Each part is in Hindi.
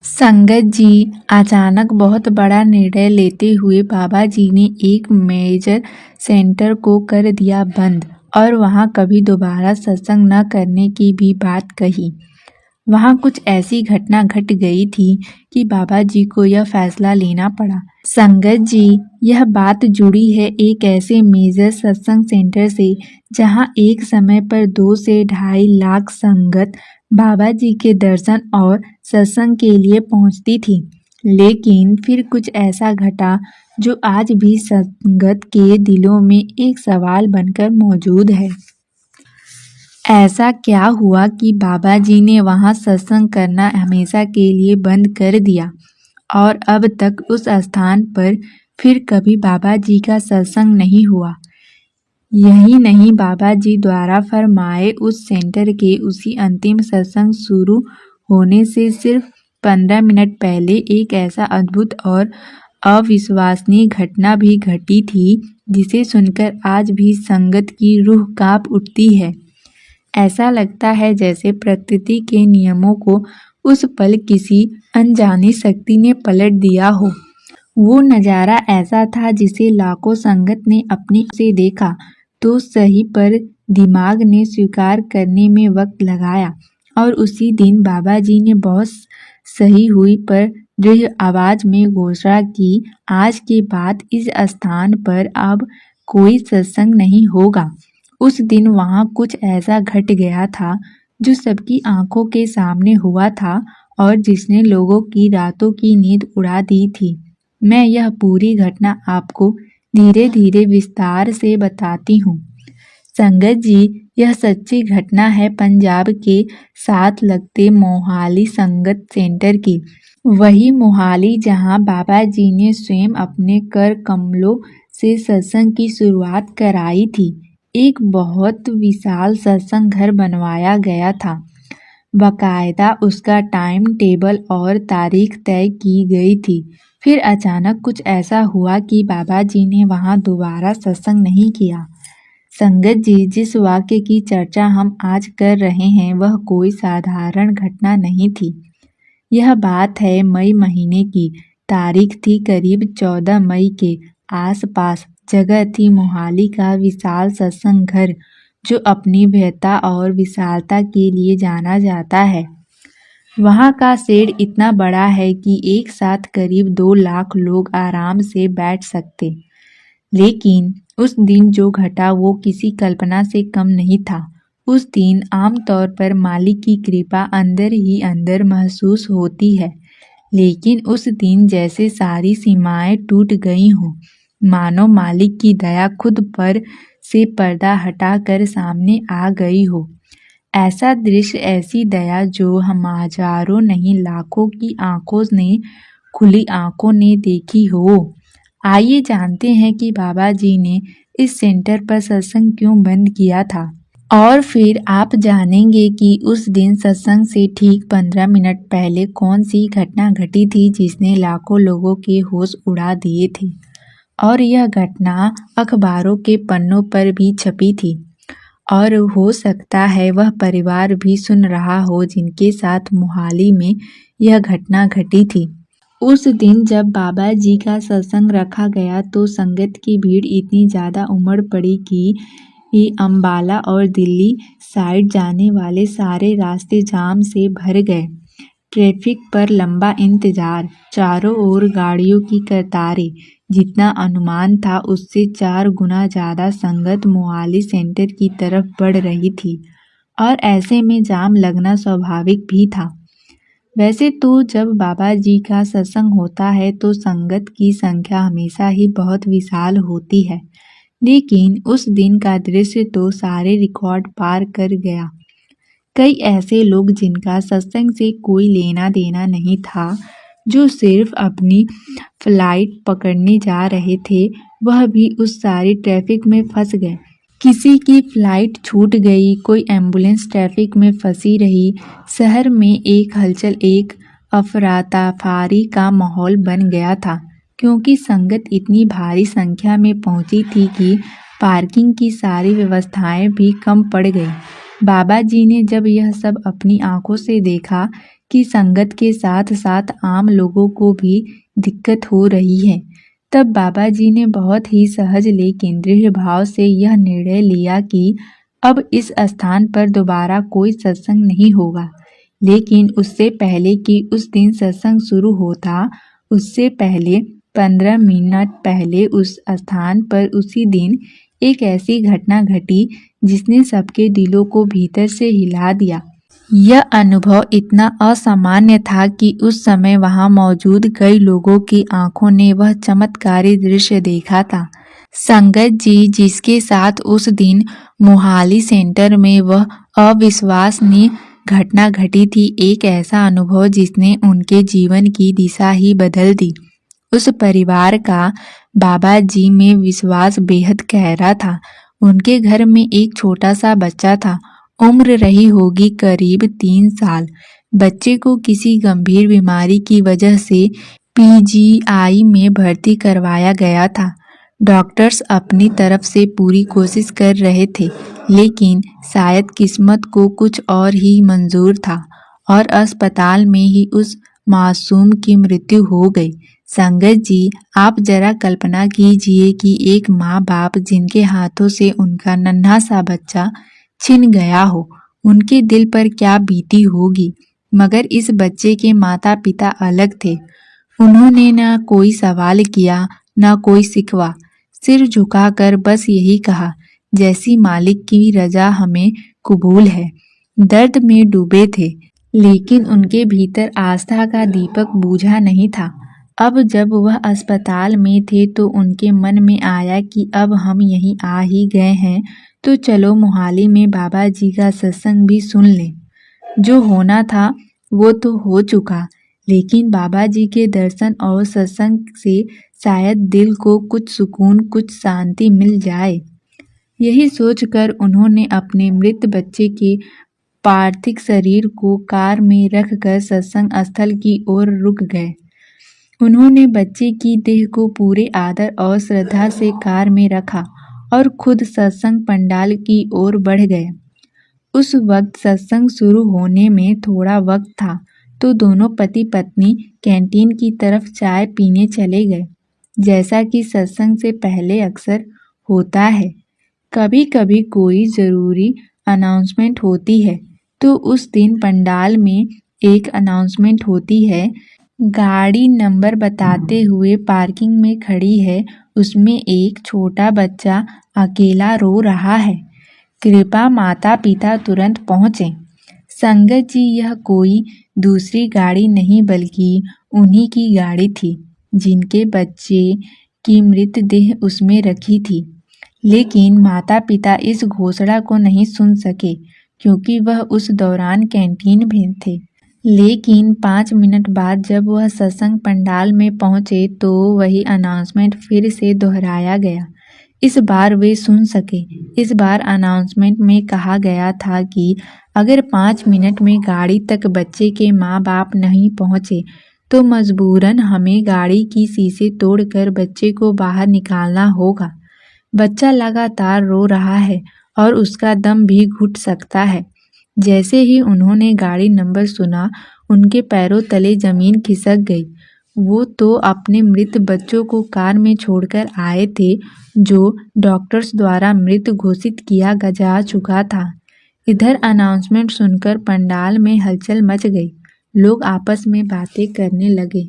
संगत जी, अचानक बहुत बड़ा निर्णय लेते हुए बाबा जी ने एक मेजर सेंटर को कर दिया बंद और वहां कभी दोबारा सत्संग न करने की भी बात कही। वहां कुछ ऐसी घटना घट गई थी कि बाबा जी को यह फैसला लेना पड़ा। संगत जी, यह बात जुड़ी है एक ऐसे मेजर सत्संग सेंटर से जहां एक समय पर 2 से 2.5 लाख संगत बाबा जी के दर्शन और सत्संग के लिए पहुंचती थी। लेकिन फिर कुछ ऐसा घटा जो आज भी संगत के दिलों में एक सवाल बनकर मौजूद है। ऐसा क्या हुआ कि बाबा जी ने वहां सत्संग करना हमेशा के लिए बंद कर दिया और अब तक उस स्थान पर फिर कभी बाबा जी का सत्संग नहीं हुआ? यही नहीं, बाबा जी द्वारा फरमाए उस सेंटर के उसी अंतिम सत्संग शुरू होने से सिर्फ 15 मिनट पहले एक ऐसा अद्भुत और अविश्वसनीय घटना भी घटी थी जिसे सुनकर आज भी संगत की रूह कांप उठती है। ऐसा लगता है जैसे प्रकृति के नियमों को उस पल किसी अनजानी शक्ति ने पलट दिया हो। वो नज़ारा ऐसा था जिसे लाखों संगत ने अपनी से देखा तो सही, पर दिमाग ने स्वीकार करने में वक्त लगाया। और उसी दिन बाबा जी ने बहुत सही हुई पर दृढ़ आवाज में घोषणा की, आज के बाद इस स्थान पर अब कोई सत्संग नहीं होगा। उस दिन वहां कुछ ऐसा घट गया था जो सबकी आंखों के सामने हुआ था और जिसने लोगों की रातों की नींद उड़ा दी थी। मैं यह पूरी घटना आपको धीरे धीरे विस्तार से बताती हूँ। संगत जी, यह सच्ची घटना है पंजाब के साथ लगते मोहाली संगत सेंटर की। वही मोहाली जहाँ बाबा जी ने स्वयं अपने कर कमलों से सत्संग की शुरुआत कराई थी। एक बहुत विशाल सत्संग घर बनवाया गया था। बाकायदा उसका टाइम टेबल और तारीख तय की गई थी। फिर अचानक कुछ ऐसा हुआ कि बाबा जी ने वहां दोबारा सत्संग नहीं किया। संगत जी, जिस वाक्य की चर्चा हम आज कर रहे हैं वह कोई साधारण घटना नहीं थी। यह बात है मई महीने की। तारीख थी करीब 14 मई के आसपास। जगह थी मोहाली का विशाल सत्संग घर जो अपनी भव्यता और विशालता के लिए जाना जाता है। वहाँ का शेड इतना बड़ा है कि एक साथ करीब 2 लाख लोग आराम से बैठ सकते। लेकिन उस दिन जो घटा वो किसी कल्पना से कम नहीं था। उस दिन आमतौर पर मालिक की कृपा अंदर ही अंदर महसूस होती है, लेकिन उस दिन जैसे सारी सीमाएं टूट गई हों, मानो मालिक की दया खुद पर से पर्दा हटाकर सामने आ गई हो। ऐसा दृश्य, ऐसी दया जो हम हजारों नहीं लाखों की आंखों ने खुली आंखों ने देखी हो। आइए जानते हैं कि बाबा जी ने इस सेंटर पर सत्संग क्यों बंद किया था। और फिर आप जानेंगे कि उस दिन सत्संग से ठीक 15 मिनट पहले कौन सी घटना घटी थी जिसने लाखों लोगों के होश उड़ा दिए थे। और यह घटना अखबारों के पन्नों पर भी छपी थी। और हो सकता है वह परिवार भी सुन रहा हो जिनके साथ मोहाली में यह घटना घटी थी। उस दिन जब बाबा जी का सत्संग रखा गया तो संगत की भीड़ इतनी ज़्यादा उमड़ पड़ी कि अंबाला और दिल्ली साइड जाने वाले सारे रास्ते जाम से भर गए। ट्रैफिक पर लंबा इंतजार, चारों ओर गाड़ियों की कतारें। जितना अनुमान था उससे 4 गुना ज़्यादा संगत मोहाली सेंटर की तरफ बढ़ रही थी और ऐसे में जाम लगना स्वाभाविक भी था। वैसे तो जब बाबा जी का सत्संग होता है तो संगत की संख्या हमेशा ही बहुत विशाल होती है, लेकिन उस दिन का दृश्य तो सारे रिकॉर्ड पार कर गया। कई ऐसे लोग जिनका सत्संग से कोई लेना देना नहीं था, जो सिर्फ अपनी फ्लाइट पकड़ने जा रहे थे, वह भी उस सारी ट्रैफिक में फंस गए। किसी की फ्लाइट छूट गई, कोई एम्बुलेंस ट्रैफिक में फंसी रही। शहर में एक हलचल, एक अफरातफरी का माहौल बन गया था, क्योंकि संगत इतनी भारी संख्या में पहुंची थी कि पार्किंग की सारी व्यवस्थाएं भी कम पड़ गई। बाबा जी ने जब यह सब अपनी आंखों से देखा कि संगत के साथ साथ आम लोगों को भी दिक्कत हो रही है। तब बाबा जी ने बहुत ही सहज लेकिन दृढ़ भाव से यह निर्णय लिया कि अब इस स्थान पर दोबारा कोई सत्संग नहीं होगा। लेकिन उससे पहले कि उस दिन सत्संग शुरू होता, उससे पहले 15 मिनट पहले उस स्थान पर उसी दिन एक ऐसी घटना घटी जिसने सबके दिलों को भीतर से हिला दिया। यह अनुभव इतना असामान्य था कि उस समय वहां मौजूद कई लोगों की आंखों ने वह चमत्कारी दृश्य देखा था। संगत जी जिसके साथ उस दिन मोहाली सेंटर में वह अविश्वसनीय घटना घटी थी, एक ऐसा अनुभव जिसने उनके जीवन की दिशा ही बदल दी। उस परिवार का बाबा जी में विश्वास बेहद गहरा था। उनके घर में एक छोटा सा बच्चा था। उम्र रही होगी करीब 3 साल। बच्चे को किसी गंभीर बीमारी की वजह से पीजीआई में भर्ती करवाया गया था। डॉक्टर्स अपनी तरफ से पूरी कोशिश कर रहे थे, लेकिन शायद किस्मत को कुछ और ही मंजूर था और अस्पताल में ही उस मासूम की मृत्यु हो गई। संगत जी, आप जरा कल्पना कीजिए कि एक माँ बाप जिनके हाथों से उनका नन्हा सा बच्चा छिन गया हो, उनके दिल पर क्या बीती होगी। मगर इस बच्चे के माता पिता अलग थे। उन्होंने न कोई सवाल किया, न कोई शिकवा। सिर झुकाकर बस यही कहा, जैसी मालिक की रजा हमें कबूल है। दर्द में डूबे थे, लेकिन उनके भीतर आस्था का दीपक बुझा नहीं था। अब जब वह अस्पताल में थे तो उनके मन में आया कि अब हम यहीं आ ही गए हैं तो चलो मोहाली में बाबा जी का सत्संग भी सुन लें। जो होना था वो तो हो चुका, लेकिन बाबा जी के दर्शन और सत्संग से शायद दिल को कुछ सुकून, कुछ शांति मिल जाए। यही सोचकर उन्होंने अपने मृत बच्चे के पार्थिव शरीर को कार में रखकर सत्संग स्थल की ओर रुक गए। उन्होंने बच्चे की देह को पूरे आदर और श्रद्धा से कार में रखा और खुद सत्संग पंडाल की ओर बढ़ गए। उस वक्त सत्संग शुरू होने में थोड़ा वक्त था तो दोनों पति पत्नी कैंटीन की तरफ चाय पीने चले गए, जैसा कि सत्संग से पहले अक्सर होता है। कभी कभी कोई ज़रूरी अनाउंसमेंट होती है तो उस दिन पंडाल में एक अनाउंसमेंट होती है। गाड़ी नंबर बताते हुए पार्किंग में खड़ी है, उसमें एक छोटा बच्चा अकेला रो रहा है। कृपा माता पिता तुरंत पहुँचें। संगत जी, यह कोई दूसरी गाड़ी नहीं बल्कि उन्हीं की गाड़ी थी जिनके बच्चे की मृतदेह उसमें रखी थी। लेकिन माता पिता इस घोषणा को नहीं सुन सके क्योंकि वह उस दौरान कैंटीन में थे। लेकिन 5 मिनट बाद जब वह सत्संग पंडाल में पहुंचे तो वही अनाउंसमेंट फिर से दोहराया गया। इस बार वे सुन सके। इस बार अनाउंसमेंट में कहा गया था कि अगर 5 मिनट में गाड़ी तक बच्चे के माँ बाप नहीं पहुँचे तो मजबूरन हमें गाड़ी की शीशे तोड़कर बच्चे को बाहर निकालना होगा। बच्चा लगातार रो रहा है और उसका दम भी घुट सकता है। जैसे ही उन्होंने गाड़ी नंबर सुना, उनके पैरों तले जमीन खिसक गई। वो तो अपने मृत बच्चों को कार में छोड़कर आए थे जो डॉक्टर्स द्वारा मृत घोषित किया जा चुका था। इधर अनाउंसमेंट सुनकर पंडाल में हलचल मच गई। लोग आपस में बातें करने लगे।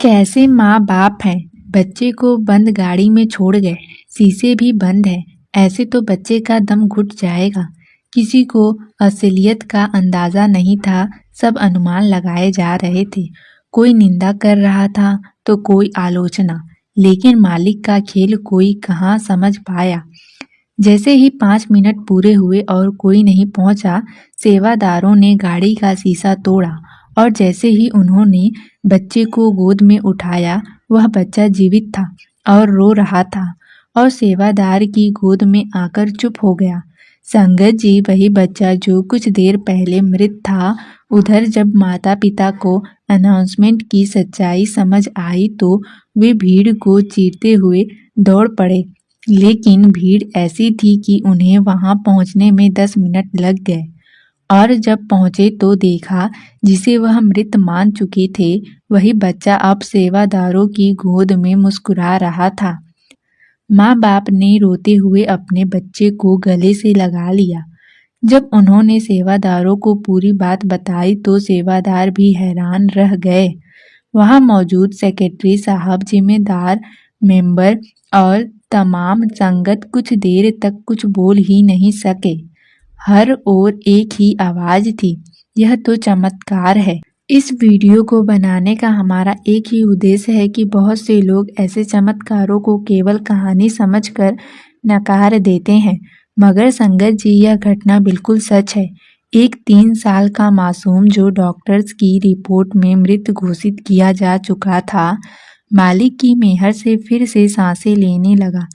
कैसे माँ बाप हैं, बच्चे को बंद गाड़ी में छोड़ गए, शीशे भी बंद है, ऐसे तो बच्चे का दम घुट जाएगा। किसी को असलियत का अंदाजा नहीं था, सब अनुमान लगाए जा रहे थे। कोई निंदा कर रहा था तो कोई आलोचना, लेकिन मालिक का खेल कोई कहाँ समझ पाया। जैसे ही 5 मिनट पूरे हुए और कोई नहीं पहुंचा, सेवादारों ने गाड़ी का शीशा तोड़ा और जैसे ही उन्होंने बच्चे को गोद में उठाया, वह बच्चा जीवित था और रो रहा था और सेवादार की गोद में आकर चुप हो गया। संगत जी, वही बच्चा जो कुछ देर पहले मृत था। उधर जब माता पिता को अनाउंसमेंट की सच्चाई समझ आई तो वे भीड़ को चीरते हुए दौड़ पड़े, लेकिन भीड़ ऐसी थी कि उन्हें वहां पहुंचने में 10 मिनट लग गए। और जब पहुंचे तो देखा जिसे वह मृत मान चुके थे वही बच्चा अब सेवादारों की गोद में मुस्कुरा रहा था। माँ बाप ने रोते हुए अपने बच्चे को गले से लगा लिया। जब उन्होंने सेवादारों को पूरी बात बताई तो सेवादार भी हैरान रह गए। वहां मौजूद सेक्रेटरी साहब, जिम्मेदार मेंबर और तमाम संगत कुछ देर तक कुछ बोल ही नहीं सके। हर ओर एक ही आवाज थी, यह तो चमत्कार है। इस वीडियो को बनाने का हमारा एक ही उद्देश्य है कि बहुत से लोग ऐसे चमत्कारों को केवल कहानी समझकर नकार देते हैं, मगर संगत जी यह घटना बिल्कुल सच है। एक 3 साल का मासूम जो डॉक्टर्स की रिपोर्ट में मृत घोषित किया जा चुका था, मालिक की मेहर से फिर से सांसें लेने लगा।